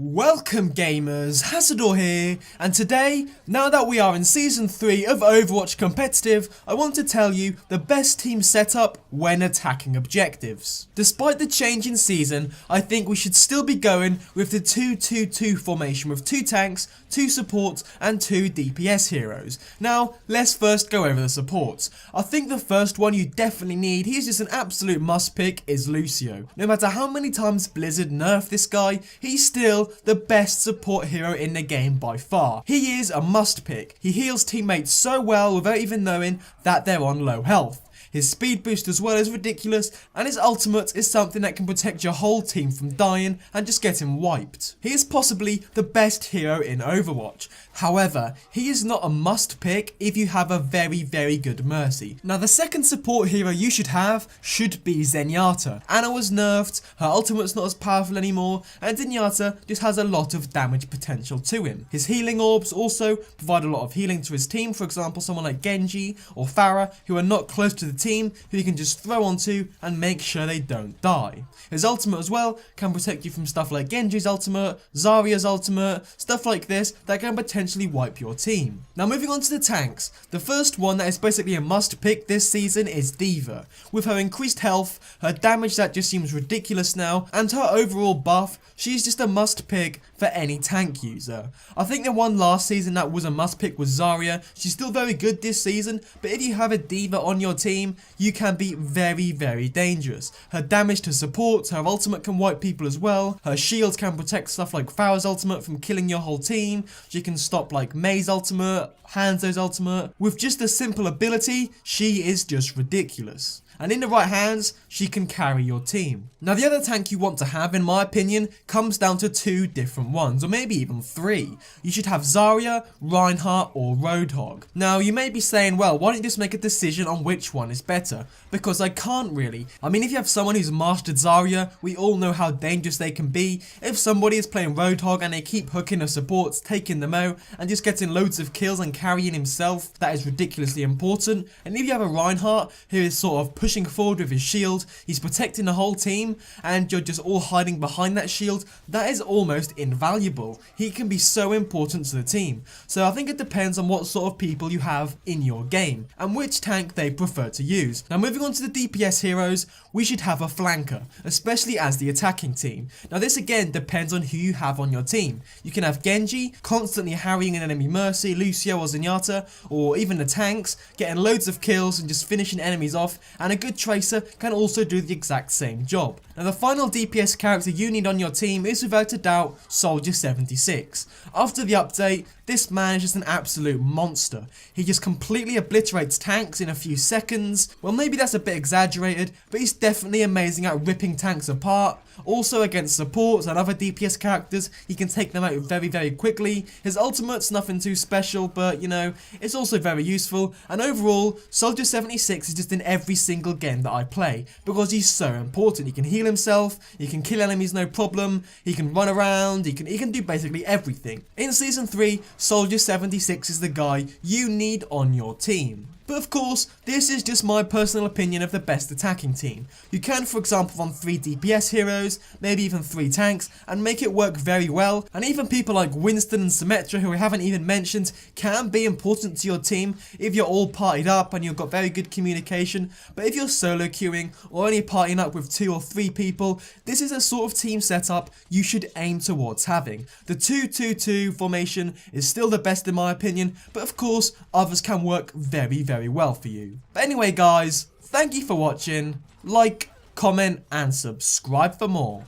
Welcome gamers, Hasador here, and today, now that we are in Season 3 of Overwatch Competitive, I want to tell you the best team setup when attacking objectives. Despite the change in season, I think we should still be going with the 2-2-2 formation with 2 tanks, 2 supports and 2 DPS heroes. Now, let's first go over the supports. I think the first one you definitely need, he's just an absolute must pick, is Lucio. No matter how many times Blizzard nerfed this guy, he's still the best support hero in the game by far. He is a must pick. He heals teammates so well without even knowing that they're on low health. His speed boost as well is ridiculous, and his ultimate is something that can protect your whole team from dying and just getting wiped. He is possibly the best hero in Overwatch. However, he is not a must pick if you have a very good Mercy. Now the second support hero you should have should be Zenyatta. Ana was nerfed, her ultimate's not as powerful anymore, and Zenyatta just has a lot of damage potential to him. His healing orbs also provide a lot of healing to his team, for example someone like Genji or Pharah who are not close to the team who you can just throw onto and make sure they don't die. His ultimate as well can protect you from stuff like Genji's ultimate, Zarya's ultimate, stuff like this that can potentially wipe your team. Now moving on to the tanks, the first one that is basically a must pick this season is Deva. With her increased health, her damage that just seems ridiculous now, and her overall buff, she's just a must pick for any tank user. I think the one last season that was a must pick was Zarya. She's still very good this season, but if you have a Deva on your team, you can be very dangerous. Her damage to support, her ultimate can wipe people as well, her shields can protect stuff like Pharah's ultimate from killing your whole team, she can stop like Mei's ultimate, Hanzo's ultimate. With just a simple ability, she is just ridiculous. And in the right hands, she can carry your team. Now the other tank you want to have, in my opinion, comes down to 2 different ones, or maybe even 3. You should have Zarya, Reinhardt or Roadhog. Now you may be saying, well, why don't you just make a decision on which one is better? Because I can't really. I mean, if you have someone who's mastered Zarya, we all know how dangerous they can be. If somebody is playing Roadhog and they keep hooking the supports, taking them out, and just getting loads of kills and carrying himself, that is ridiculously important. And if you have a Reinhardt who is sort of pushing forward with his shield, he's protecting the whole team, and you're just all hiding behind that shield, that is almost invaluable. He can be so important to the team. So I think it depends on what sort of people you have in your game, and which tank they prefer to use. Now moving on to the DPS heroes, we should have a flanker, especially as the attacking team. Now this again depends on who you have on your team. You can have Genji, constantly harrying an enemy Mercy, Lucio or Zenyatta, or even the tanks, getting loads of kills and just finishing enemies off, and a good Tracer can also do the exact same job. Now the final DPS character you need on your team is without a doubt Soldier 76. After the update, this man is just an absolute monster. He just completely obliterates tanks in a few seconds. Well, maybe that's a bit exaggerated, but he's definitely amazing at ripping tanks apart. Also against supports and other DPS characters, he can take them out very quickly. His ultimate's nothing too special, but you know, it's also very useful. And overall, Soldier 76 is just in every single game that I play, because he's so important. He can heal himself, he can kill enemies no problem, he can run around, he can do basically everything. In Season 3, Soldier 76 is the guy you need on your team. But of course, this is just my personal opinion of the best attacking team. You can, for example, run 3 DPS heroes, maybe even 3 tanks, and make it work very well. And even people like Winston and Symmetra, who I haven't even mentioned, can be important to your team if you're all partied up and you've got very good communication. But if you're solo queuing or only partying up with 2 or 3 people, this is a sort of team setup you should aim towards having. The 2-2-2 formation is still the best in my opinion, but of course, others can work very well for you. But anyway guys, thank you for watching. Like, comment and subscribe for more.